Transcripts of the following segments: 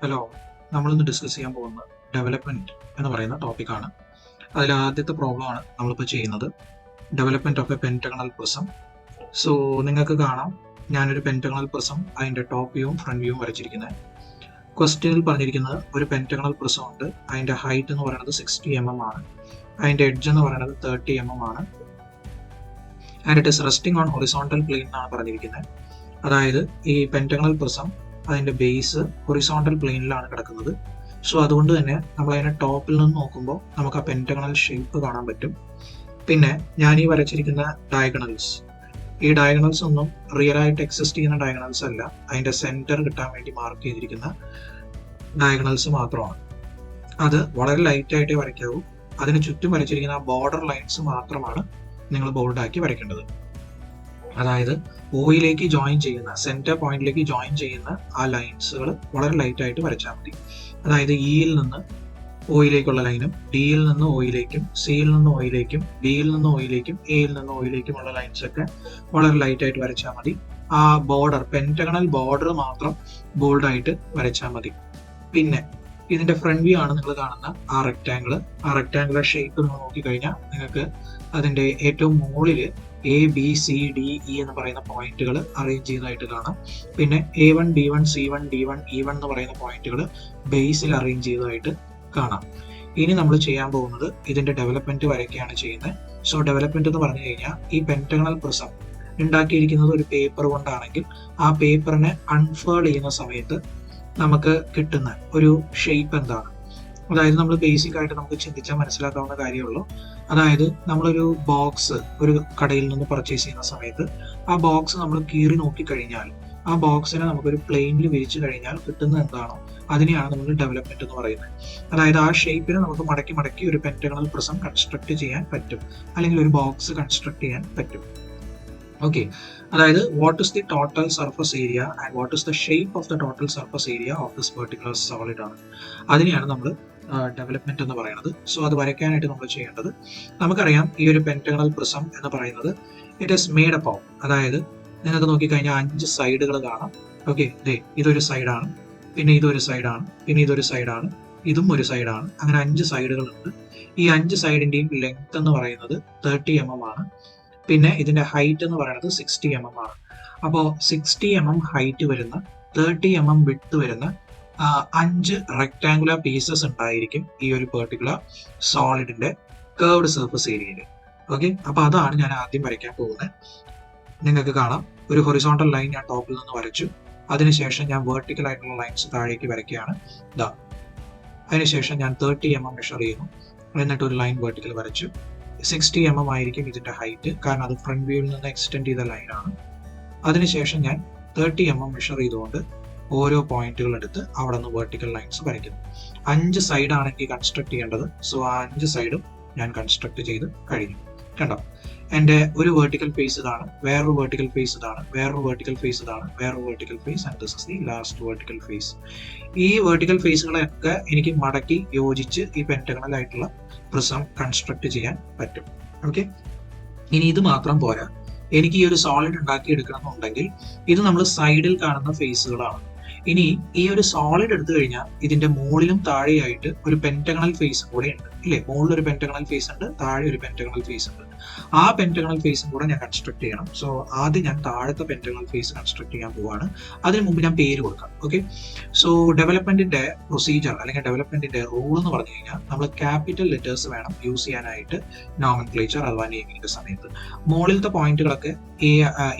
Hello, നമ്മളിന്ന് discuss ചെയ്യാൻ പോകുന്നത് ഡെവലപ്മെന്റ് എന്ന് പറയുന്ന ടോപ്പിക്കാണ്. അതിൽ ആദ്യത്തെ പ്രോബ്ലമാണ് നമ്മളിപ്പോൾ ചെയ്യുന്നത്, development of A pentagonal prism. So നിങ്ങൾക്ക് കാണാം, ഞാനൊരു പെന്റഗണൽ പ്രിസം അതിൻ്റെ ടോപ്പ് വ്യൂവും ഫ്രണ്ട് വ്യൂവും വരച്ചിരിക്കുന്നത്. ക്വസ്റ്റ്യനിൽ പറഞ്ഞിരിക്കുന്നത് ഒരു പെന്റഗണൽ പ്രിസം ഉണ്ട്, അതിൻ്റെ ഹൈറ്റ് എന്ന് പറയുന്നത് 60 mm ആണ്, അതിൻ്റെ എഡ്ജ് എന്ന് പറയുന്നത് 30 mm ആണ്, and it is resting on horizontal plane എന്നാണ് പറഞ്ഞിരിക്കുന്നത്. അതായത് ഈ പെന്റഗണൽ പ്രിസം അതിൻ്റെ ബേസ് ഹൊറിസോണ്ടൽ പ്ലെയിനിലാണ് കിടക്കുന്നത്. സോ അതുകൊണ്ട് തന്നെ നമ്മൾ അതിനെ ടോപ്പിൽ നിന്ന് നോക്കുമ്പോൾ നമുക്ക് ആ പെന്റഗണൽ ഷേപ്പ് കാണാൻ പറ്റും. പിന്നെ ഞാൻ ഈ വരച്ചിരിക്കുന്ന ഡയഗണൽസ്, ഈ ഡയഗണൽസ് ഒന്നും റിയൽ ആയിട്ട് എക്സിസ്റ്റ് ചെയ്യുന്ന ഡയഗണൽസ് അല്ല, അതിൻ്റെ സെന്റർ കിട്ടാൻ വേണ്ടി മാർക്ക് ചെയ്തിരിക്കുന്ന ഡയഗണൽസ് മാത്രമാണ്. അത് വളരെ ലൈറ്റ് ആയിട്ടേ വരയ്ക്കാവൂ. അതിന് ചുറ്റും വരച്ചിരിക്കുന്ന ആ ബോർഡർ ലൈൻസ് മാത്രമാണ് നിങ്ങൾ ബോൾഡാക്കി വരയ്ക്കേണ്ടത്. അതായത് ഓയിലേക്ക് ജോയിൻ ചെയ്യുന്ന, സെന്റർ പോയിന്റിലേക്ക് ജോയിൻ ചെയ്യുന്ന ആ ലൈൻസുകൾ വളരെ ലൈറ്റ് ആയിട്ട് വരച്ചാൽ മതി. അതായത് ഇയിൽ നിന്ന് ഓയിലേക്കുള്ള ലൈനും, ഡിയിൽ നിന്ന് ഓയിലേക്കും, സിയിൽ നിന്ന് ഓയിലേക്കും, ബിയിൽ നിന്ന് ഓയിലേക്കും, എയിൽ നിന്ന് ഓയിലേക്കുമുള്ള ലൈൻസ് ഒക്കെ വളരെ ലൈറ്റ് ആയിട്ട് വരച്ചാൽ മതി. ആ ബോർഡർ, പെന്റഗണൽ ബോർഡർ മാത്രം ബോൾഡായിട്ട് വരച്ചാൽ മതി. പിന്നെ ഇതിന്റെ ഫ്രണ്ട് വ്യൂ ആണ് നിങ്ങൾ കാണുന്ന ആ റെക്ടാംഗുലർ ഷേപ്പ് നിങ്ങൾ നോക്കിക്കഴിഞ്ഞാൽ നിങ്ങൾക്ക് അതിന്റെ ഏറ്റവും മുകളിൽ ABCDE എന്ന് പറയുന്ന പോയിന്റുകൾ അറേഞ്ച് ചെയ്തതായിട്ട് കാണാം. പിന്നെ A1 B1 C1 D1 E1 എന്ന് പറയുന്ന പോയിന്റുകൾ ബേസിൽ അറേഞ്ച് ചെയ്തതായിട്ട് കാണാം. ഇനി നമ്മൾ ചെയ്യാൻ പോകുന്നത് ഇതിന്റെ ഡെവലപ്മെന്റ് വരയ്ക്കുകയാണ് ചെയ്യുന്നത്. സോ ഡെവലപ്മെന്റ് എന്ന് പറഞ്ഞു കഴിഞ്ഞാൽ ഈ പെന്റഗണൽ പ്രിസം ഉണ്ടാക്കിയിരിക്കുന്നത് ഒരു പേപ്പർ കൊണ്ടാണെങ്കിൽ ആ പേപ്പറിനെ അൺഫേർഡ് ചെയ്യുന്ന സമയത്ത് നമുക്ക് കിട്ടുന്ന ഒരു ഷേപ്പ് എന്താണ്? അതായത് നമ്മൾ ബേസിക് ആയിട്ട് നമുക്ക് ചിന്തിച്ചാൽ മനസ്സിലാക്കാവുന്ന കാര്യമുള്ളൂ. അതായത് നമ്മളൊരു ബോക്സ് ഒരു കടയിൽ നിന്ന് പർച്ചേസ് ചെയ്യുന്ന സമയത്ത് ആ ബോക്സ് നമ്മൾ കീറി നോക്കിക്കഴിഞ്ഞാൽ ആ ബോക്സിനെ നമുക്കൊരു പ്ലെയിനിൽ വിരിച്ചു കഴിഞ്ഞാൽ കിട്ടുന്നത് എന്താണോ അതിനെയാണ് നമ്മൾ ഡെവലപ്മെന്റ് എന്ന് പറയുന്നത്. അതായത് ആ ഷേപ്പിനെ നമുക്ക് മടക്കി മടക്കി ഒരു പെന്റഗണൽ പ്രിസം കൺസ്ട്രക്ട് ചെയ്യാൻ പറ്റും, അല്ലെങ്കിൽ ഒരു ബോക്സ് കൺസ്ട്രക്ട് ചെയ്യാൻ പറ്റും. ഓക്കെ, അതായത് what is the total surface area and what is the shape of the total surface area of this particular solid ആണ്. അതിനെയാണ് നമ്മൾ ഡെവലപ്മെന്റ് എന്ന് പറയുന്നത്. സോ അത് വരയ്ക്കാനായിട്ട് നമ്മൾ ചെയ്യേണ്ടത്, നമുക്കറിയാം ഈ ഒരു പെന്റഗണൽ പ്രിസം എന്ന് പറയുന്നത് it is made up of, അതായത് നിങ്ങൾക്ക് നോക്കിക്കഴിഞ്ഞാൽ 5 സൈഡുകൾ കാണാം. ഓക്കെ, ഇതൊരു സൈഡാണ്, പിന്നെ ഇതൊരു സൈഡാണ്, പിന്നെ ഇതൊരു സൈഡാണ്, ഇതും ഒരു സൈഡാണ്, അങ്ങനെ 5 സൈഡുകളുണ്ട്. ഈ 5 സൈഡിന്റെയും ലെങ്ത് എന്ന് പറയുന്നത് 30 mm ആണ്. പിന്നെ ഇതിന്റെ ഹൈറ്റ് എന്ന് പറയുന്നത് 60 mm ആണ്. അപ്പോൾ 60 mm ഹൈറ്റ് വരുന്ന, 30 mm വിഡ്ത്ത് വരുന്ന 5 റെക്ടാങ്കുലർ പീസസ് ഉണ്ടായിരിക്കും ഈ ഒരു പെർട്ടിക്കുലർ സോളിഡിന്റെ കർവ്ഡ് സർഫസ് ഏരിയയിൽ. ഓക്കെ, അപ്പൊ അതാണ് ഞാൻ ആദ്യം വരയ്ക്കാൻ പോകുന്നത്. നിങ്ങൾക്ക് കാണാം, ഒരു ഹൊറിസോണ്ടൽ ലൈൻ ഞാൻ ടോപ്പിൽ നിന്ന് വരച്ചു. അതിനുശേഷം ഞാൻ വെർട്ടിക്കൽ ആയിട്ടുള്ള ലൈൻസ് താഴേക്ക് വരയ്ക്കുകയാണ്. അതിനുശേഷം ഞാൻ 30 mm മെഷർ ചെയ്യുന്നു, എന്നിട്ട് ഒരു ലൈൻ വെർട്ടിക്കൽ വരച്ചു. 60 mm ആയിരിക്കും ഇതിന്റെ ഹൈറ്റ്, കാരണം അത് ഫ്രണ്ട് വ്യൂവിൽ നിന്ന് എക്സ്റ്റെൻഡ് ചെയ്ത ലൈനാണ്. അതിനുശേഷം ഞാൻ 30 mm മെഷർ ചെയ്തുകൊണ്ട് ഓരോ പോയിന്റുകൾ എടുത്ത് അവിടെ നിന്ന് വെർട്ടിക്കൽ ലൈൻസ് വരയ്ക്കുന്നു. 5 സൈഡാണ് എനിക്ക് കൺസ്ട്രക്ട് ചെയ്യേണ്ടത്. സോ ആ 5 സൈഡും ഞാൻ കൺസ്ട്രക്ട് ചെയ്ത് കഴിഞ്ഞു. കണ്ടോ, എൻ്റെ ഒരു വെർട്ടിക്കൽ ഫേസ് ഇതാണ്, വേറൊരു വെർട്ടിക്കൽ ഫേസ് ഇതാണ്, വേറൊരു വെർട്ടിക്കൽ ഫേസ് ഇതാണ്, വേറൊരു vertical face, and this is the last vertical face. ഈ വെർട്ടിക്കൽ ഫേസുകളെയൊക്കെ എനിക്ക് മടക്കി യോജിച്ച് ഈ പെന്റഗണൽ ആയിട്ടുള്ള പ്രിസം കൺസ്ട്രക്ട് ചെയ്യാൻ പറ്റും. ഓക്കെ, ഇനി ഇത് മാത്രം പോരാ, എനിക്ക് ഈ ഒരു സോളിഡ് ഉണ്ടാക്കി എടുക്കണം എന്നുണ്ടെങ്കിൽ ഇത് നമ്മൾ സൈഡിൽ കാണുന്ന ഫേസുകളാണ്. ഇനി ഈ ഒരു സോളിഡ് എടുത്തു കഴിഞ്ഞാൽ ഇതിന്റെ മുകളിലും താഴെയായിട്ട് ഒരു പെന്റഗണൽ ഫേസ് കൂടെ ഉണ്ട്, ഇല്ലേ? മുകളിൽ ഒരു പെന്റഗണൽ ഫേസ് ഉണ്ട്, താഴെ ഒരു പെന്റഗണൽ ഫേസ് ഉണ്ട്. ആ പെന്റഗണൽ ഫേസും കൂടെ ഞാൻ കൺസ്ട്രക്ട് ചെയ്യണം. സോ ആദ്യം ഞാൻ താഴത്തെ പെന്റഗണൽ ഫേസ് കൺസ്ട്രക്ട് ചെയ്യാൻ പോവാണ്. അതിന് മുമ്പ് ഞാൻ പേര് കൊടുക്കാം. ഓക്കെ, സോ ഡെവലപ്മെന്റിന്റെ പ്രൊസീജിയർ അല്ലെങ്കിൽ ഡെവലപ്മെന്റിന്റെ റൂൾ എന്ന് പറഞ്ഞു കഴിഞ്ഞാൽ നമ്മൾ ക്യാപിറ്റൽ ലെറ്റേഴ്സ് വേണം യൂസ് ചെയ്യാനായിട്ട് നോമൻക്ലേച്ചർ അഥവാ നെയിമിങ്ങിന്റെ സമയത്ത്. മുകളിലത്തെ പോയിന്റുകളൊക്കെ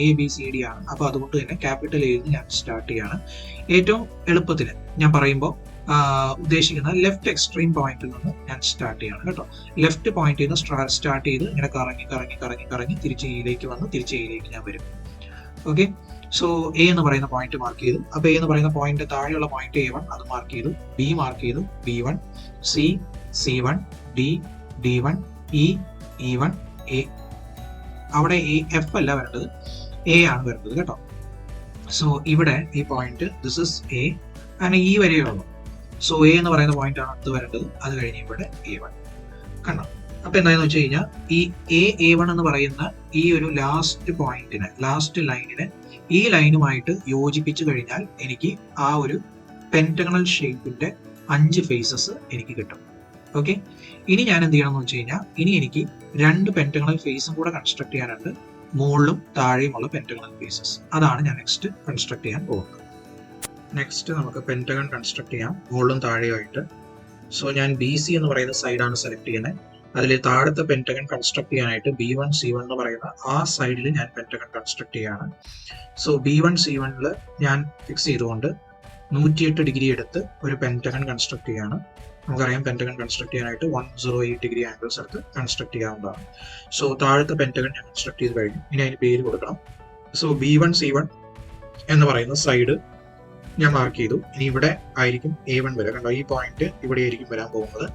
ABCD ആണ്, അപ്പൊ അതുകൊണ്ട് തന്നെ ക്യാപിറ്റൽ എയിൽ ഞാൻ സ്റ്റാർട്ട് ചെയ്യാണ്. ഏറ്റവും എളുപ്പത്തിന് ഞാൻ പറയുമ്പോൾ ഉദ്ദേശിക്കുന്ന ലെഫ്റ്റ് എക്സ്ട്രീം പോയിന്റിൽ നിന്ന് ഞാൻ സ്റ്റാർട്ട് ചെയ്യണം കേട്ടോ. ലെഫ്റ്റ് പോയിന്റിൽ നിന്ന് സ്റ്റാർട്ട് ചെയ്ത് ഇങ്ങനെ കറങ്ങി കറങ്ങി കറങ്ങി കറങ്ങി തിരിച്ച് എയിലേക്ക് വന്ന് തിരിച്ച് എയിലേക്ക് ഞാൻ വരും. ഓക്കെ, സോ A എന്ന് പറയുന്ന പോയിന്റ് മാർക്ക് ചെയ്തു. അപ്പൊ A എന്ന് പറയുന്ന പോയിന്റ് താഴെയുള്ള പോയിന്റ് A1 അത് മാർക്ക് ചെയ്തു, B മാർക്ക് ചെയ്തു, B1, C, C1, D, D1, E, E1, A. അവിടെ F അല്ല വരേണ്ടത്, A ആണ് വരേണ്ടത് കേട്ടോ. സോ ഇവിടെ ഈ പോയിന്റ് ദിസ് ഇസ് A, അങ്ങനെ ഈ വരെയുള്ളൂ. സോ A എന്ന് പറയുന്ന പോയിന്റ് ആണ് അടുത്ത് വരേണ്ടത്. അത് കഴിഞ്ഞ് ഇവിടെ A1 കണ്ടോ. അപ്പൊ എന്താണെന്ന് വെച്ച് കഴിഞ്ഞാൽ ഈ A1 എന്ന് പറയുന്ന ഈ ഒരു ലാസ്റ്റ് പോയിന്റിനെ, ലാസ്റ്റ് ലൈനിനെ ഈ ലൈനുമായിട്ട് യോജിപ്പിച്ചു കഴിഞ്ഞാൽ എനിക്ക് ആ ഒരു പെന്റഗണൽ ഷേപ്പിന്റെ 5 ഫേസസ് എനിക്ക് കിട്ടും. ഓക്കെ, ഇനി ഞാൻ എന്ത് ചെയ്യണം എന്ന് വെച്ച് കഴിഞ്ഞാൽ ഇനി എനിക്ക് 2 പെന്റഗണൽ ഫേസും കൂടെ കൺസ്ട്രക്ട് ചെയ്യാനുണ്ട്, മുകളിലും താഴെയുമുള്ള പെന്റഗണൽ ഫേസസ്. അതാണ് ഞാൻ നെക്സ്റ്റ് കൺസ്ട്രക്ട് ചെയ്യാൻ പോകുന്നത്. നെക്സ്റ്റ് നമുക്ക് പെന്റഗൺ കൺസ്ട്രക്ട് ചെയ്യാം, മുകളിലും താഴെയുമായിട്ട്. സോ ഞാൻ BC എന്ന് പറയുന്ന സൈഡാണ് സെലക്ട് ചെയ്യുന്നത്. അതിൽ താഴത്തെ പെന്റഗൺ കൺസ്ട്രക്ട് ചെയ്യാനായിട്ട് B1 C1 എന്ന് പറയുന്ന ആ സൈഡിൽ ഞാൻ പെന്റഗൺ കൺസ്ട്രക്ട് ചെയ്യാണ്. സോ B1 C1 ഞാൻ ഫിക്സ് ചെയ്തുകൊണ്ട് 108 ഡിഗ്രി എടുത്ത് ഒരു പെന്റഗൺ കൺസ്ട്രക്ട് ചെയ്യാണ്. നമുക്കറിയാം പെന്റഗൺ കൺസ്ട്രക്ട് ചെയ്യാനായിട്ട് 108 ഡിഗ്രി ആംഗിൾസ് എടുത്ത് കൺസ്ട്രക്ട് ചെയ്യാവുന്നതാണ്. സോ താഴത്തെ പെന്റഗൺ ഞാൻ കൺസ്ട്രക്ട് ചെയ്ത് കഴിഞ്ഞു. ഇനി അതിന് പേര് കൊടുക്കണം. സോ B1 C1 എന്ന് പറയുന്ന സൈഡ് ഞാൻ മാർക്ക് ചെയ്തു. ഇനി ഇവിടെ ആയിരിക്കും A1 വരിക. കണ്ടോ, ഈ പോയിന്റ് ഇവിടെ ആയിരിക്കും വരാൻ പോകുന്നത്.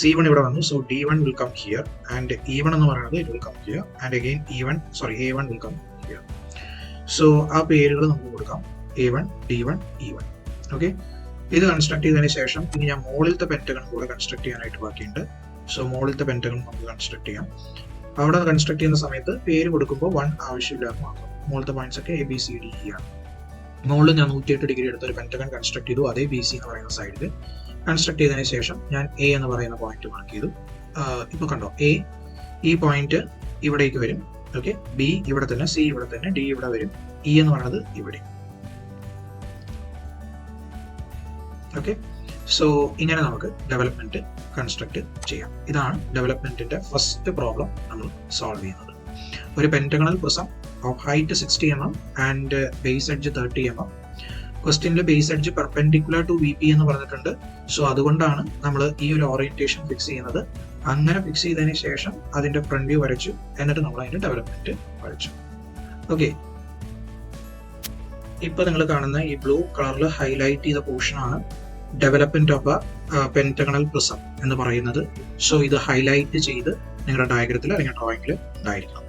C1 ഇവിടെ വന്നു. So D1 will come here and E1 എന്ന് പറയുന്നത് it will come here and again A1 will come here. So ആ പേരുകൾ നമുക്ക് കൊടുക്കാം, A1 D1 E1. ഓക്കെ, ഇത് കൺസ്ട്രക്ട് ചെയ്തതിന് ശേഷം ഇനി ഞാൻ മുകളിലത്തെ പെന്റഗൺ കൂടെ കൺസ്ട്രക്ട് ചെയ്യാനായിട്ട് ബാക്കിയുണ്ട്. സോ മുകളിലത്തെ പെന്റഗൺ നമുക്ക് കൺസ്ട്രക്ട് ചെയ്യാം. അവിടെ കൺസ്ട്രക്ട് ചെയ്യുന്ന സമയത്ത് പേര് കൊടുക്കുമ്പോൾ 1 ആവശ്യമില്ലാതെ മാത്രം. മുകളിലത്തെ പോയിന്റ്സ് ഒക്കെ ABCDE ആണ്. മുകളിൽ ഞാൻ 108 ഡിഗ്രി എടുത്തൊരു പെന്റഗൺ കൺസ്ട്രക്ട് ചെയ്തു, അതേ BC എന്ന് പറയുന്ന സൈഡിൽ കൺസ്ട്രക്ട് ചെയ്തതിന് ശേഷം ഞാൻ A എന്ന് പറയുന്ന പോയിന്റ് മാർക്ക് ചെയ്തു. ഇപ്പൊ കണ്ടോ, A ഈ പോയിന്റ് ഇവിടേക്ക് വരും. ഓക്കെ, B ഇവിടെ തന്നെ, C ഇവിടെ തന്നെ, D ഇവിടെ വരും, E എന്ന് പറയുന്നത് ഇവിടെ. ഓക്കെ, സോ ഇങ്ങനെ നമുക്ക് ഡെവലപ്മെന്റ് കൺസ്ട്രക്ട് ചെയ്യാം. ഇതാണ് ഡെവലപ്മെന്റിന്റെ ഫസ്റ്റ് പ്രോബ്ലം നമ്മൾ സോൾവ് ചെയ്യുന്നത്. ഒരു pentagonal prism of height 60 mm and base edge 30 mm. ക്വസ്റ്റ്യനിൽ base edge perpendicular to VP എന്ന് പറഞ്ഞിട്ടുണ്ട്. സോ അതുകൊണ്ടാണ് നമ്മൾ ഈ ഒരു ഓറിയന്റേഷൻ ഫിക്സ് ചെയ്യുന്നത്. അങ്ങനെ ഫിക്സ് ചെയ്തതിന് ശേഷം അതിന്റെ ഫ്രണ്ട് വ്യൂ വരച്ചു, എന്നിട്ട് നമ്മൾ അതിന്റെ ഡെവലപ്മെന്റ് വരച്ചു. ഓക്കെ, ഇപ്പൊ നിങ്ങൾ കാണുന്ന ഈ ബ്ലൂ കളറിൽ ഹൈലൈറ്റ് ചെയ്ത പോർഷൻ ആണ് development of A pentagonal prism എന്ന് പറയുന്നത്. സോ ഇത് ഹൈലൈറ്റ് ചെയ്ത് നിങ്ങളുടെ ഡയഗ്രത്തിൽ അല്ലെങ്കിൽ ഡ്രോയിങ്ങിൽ ഉണ്ടായിരിക്കണം.